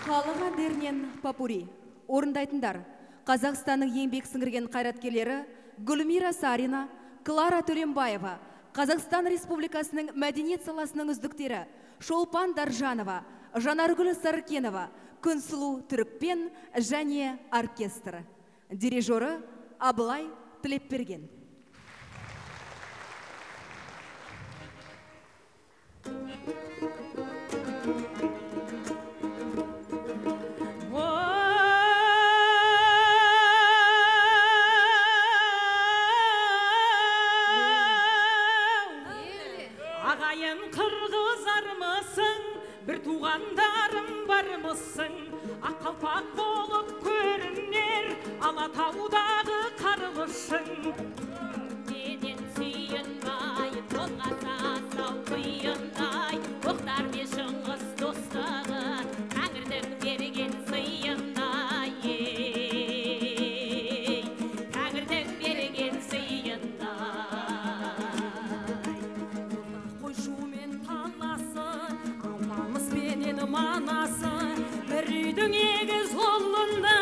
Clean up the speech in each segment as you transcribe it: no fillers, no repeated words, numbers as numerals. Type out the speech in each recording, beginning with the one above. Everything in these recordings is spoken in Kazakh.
Халық әндерінен попури. Орындайтындар Қазақстанның еңбек сіңірген қайраткерлері Гүлмира Сарина, Клара Төлембаева, Қазақстан Республикасының мәдениет саласының үздіктері Шолпан Даржанова, Жанаргүл Саркенова, Күнсұлу Түрікпен және оркестр. Дирижері Абылай Тілепберген. Ағайын қырғызармысың, бір туғандарым бармысың, аққалпақ болып көрінер, Алатаудағы қарғышың. Менен сүйінбай, толғаса сау құйындай, Тоқтар мен Шыңғыс достығы, Тәңірдің берген сыйындай, Тәңірдің берген сыйындай. Қойшумен таласы, Алламыз менен манасы, бір үйдің егіз ұлындай,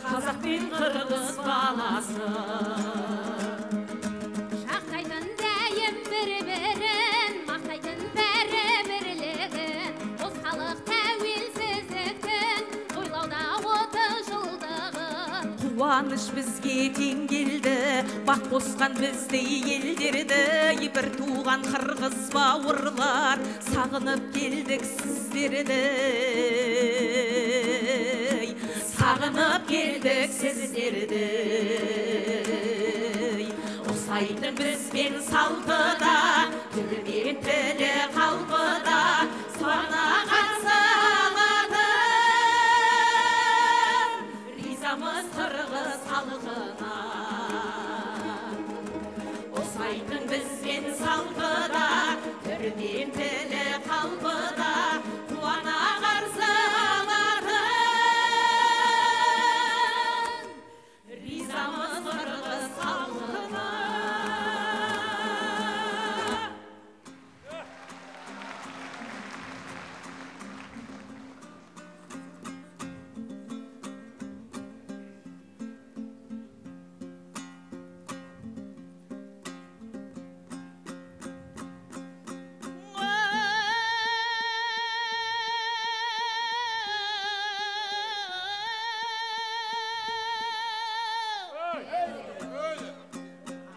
Қазақ пен қырғыз баласы. Жақтайтын дәйім бір-бірін, мақтайтын бәрі бірлігін, қос халық тәуелсіздіктің, тойлауда 30 жылдығын. Қуаныш бізге тең келді, бақ қосқан біздей елдерді, бір туған қырғыз бауырлар, сағынып келдік сіздерді. Сағынып келдік сіздерді. Ұқсайтын бізбен салтыда, түрмен тілі қалпыда, соңына қарсы алатын, ризамыз қырғыз халқына. Ұқсайтын бізбен салтыда, түрмен тілі қалпыда, қуана қарсы алатын, ризамыз қырғыз халқына.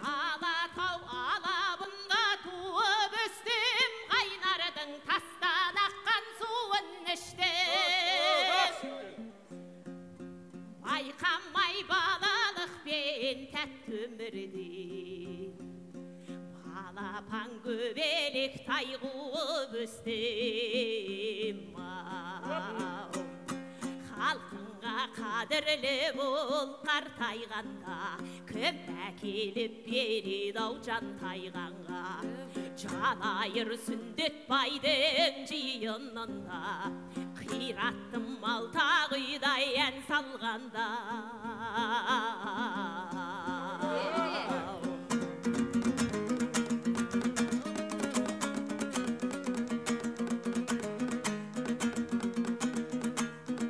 Алатау алабында туып өстім, қайнардың тастан аққан суын іштім. Байқамай балалықпен тәтті өмірде, балапан көбелек тай қуып өстім. Халқыңға қадірлі бол қартайғанда, кім әкеліп береді-ау жантайғанға. Жалайыр сүндет байдың жиынында, қираттым мал тағыдай ән салғанда.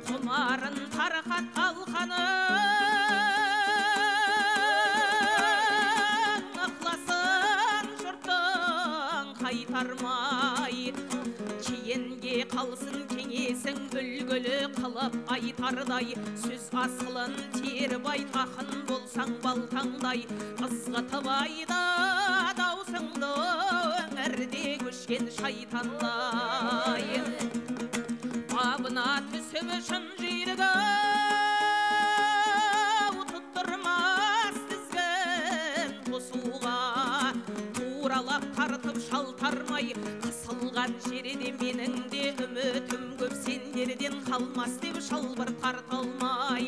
Құмарын тарқат алқаның, ықласын жұрттың қайтармай. Кейінге қалсын кеңесің үлгілі қылып айтардай, сөз асылын теріп айт, ақын болсаң балтаңдай. Ызғытып айда даусыңды өңірде көшкен шайтандай. Бабына түсіп үшін жүйрігі, тұттырмас тізгін қосуға. Туралап тартып шалтармай, қысылған жерде менің де үмітім көп, сендерден қалмас деп шалбыр тарталмай.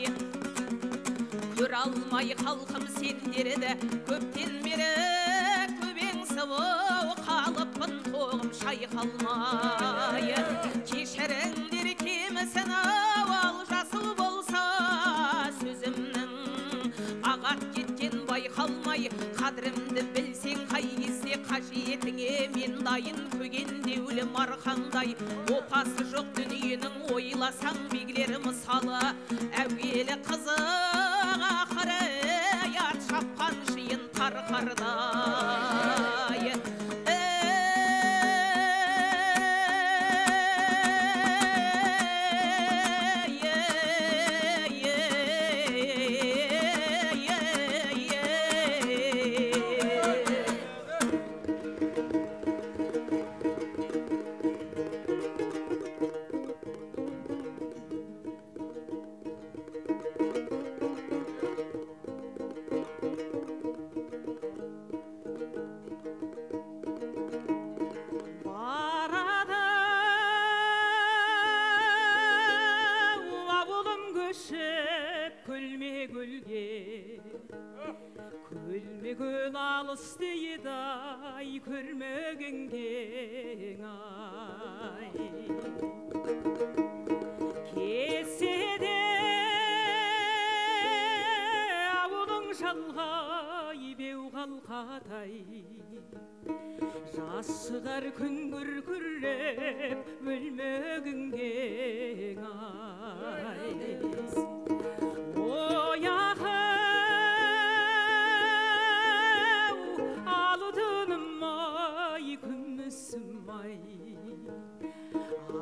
Көр алмай халқым сендерді, көптен бері көбеңсіп қалыппын, тоғым шайқалмай. Кешіріңдер кемісін ал жасыл болса, сөзімнің ағат кеткен байқалмай. Қадірімді білсең қай кезде қажетіңе мен дайын, көгенде өлім самарқандай опасы жоқ дүниенің ойласаң беглер мысалы әуелі қызық ақыры ят шапқан шиын тарқардай Күлмеген алыс дейді ай көрмеген кең ай Кеседе ауылың шалғай беу қалқатай Жас шығар күн күркіреп өлмеген кең ай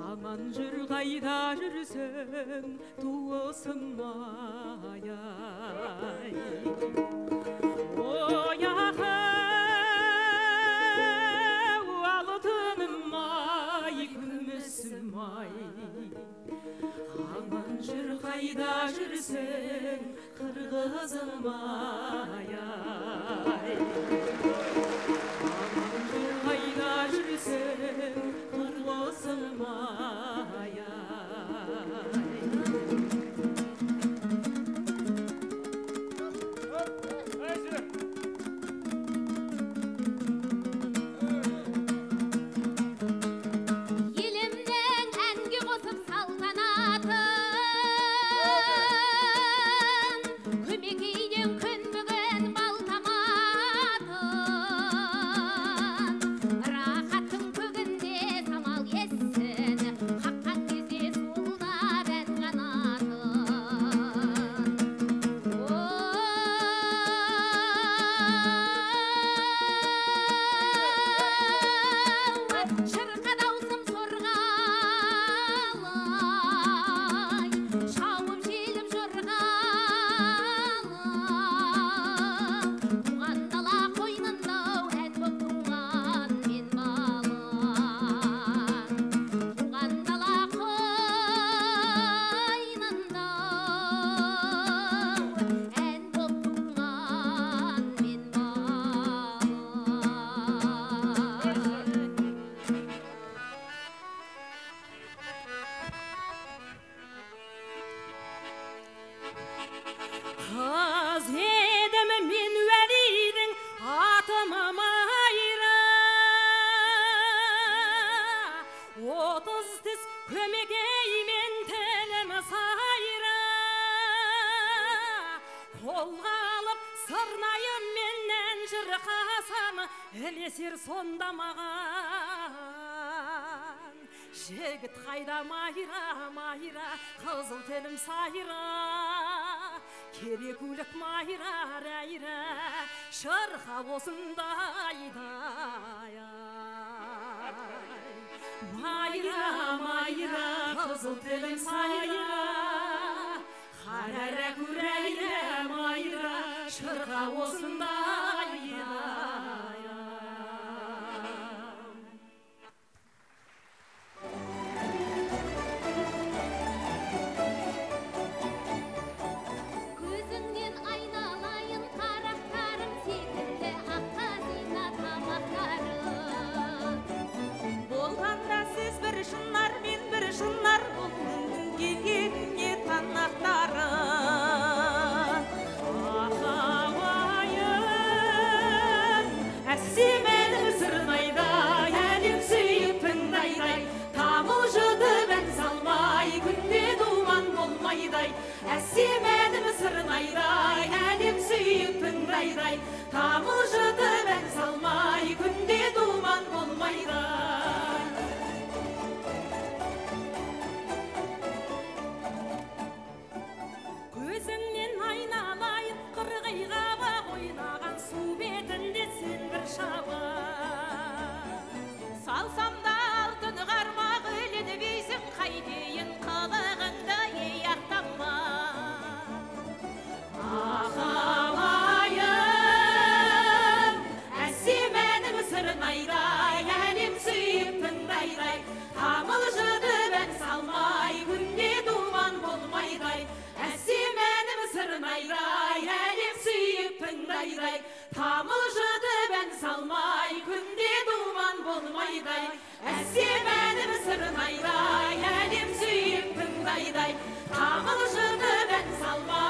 Аман жүр қайда жүрсің туысым ай Ой ағау алтыным ай күмісім ай Аман жүр қайда жүрсің қырғызым ай Аман жүр қайда жүрсің қырғызым ай Елімнің әнге қосып салтанатын көмекейден күн бүгін балтаматын рахаттың көгінде самал ессін қаққан кезде суылдап ән қанатын шырқа даусым сорғалай шауып желіп жорғалай туған дала қойнында ән боп туған мен балам туған дала қойнында ән боп туған мен балам Қыз едім мен уәлидің атыма майра Отыз тіс көмекеймен тілім сайра Қолға алып сырнайым менен жырқасам ілесер сонда маған Жігіт қайда майра, майра, қызыл тілім сайра Керек өлік майра, рәйра, шырқа осындайдай Майра, майра, қызыл тілім сайра Қарара көрәйра, майра, шырқа осындайдай Көзіңнен айналайын қарақтарым секілді аққазина тамақтарым болғанда сіз бір шынар мен бір шынар бұл күннің келгеніне танақтары ахауайым әсем әлім сырнайдай әлем сүйіп тыңдайдай тамылжытып ән салмай күнде думан болмайдай әсем әлім сырнайдай әлем сүйіп тыңдайдай тамылжытып ән салмай күнде думан болмайдай айдай, тамылжыды бән салмай, күнде думан болмайдай, әсем әнім сырнайдай, әлем сүйіп тыңдайдай, тамылжыды бән салмай.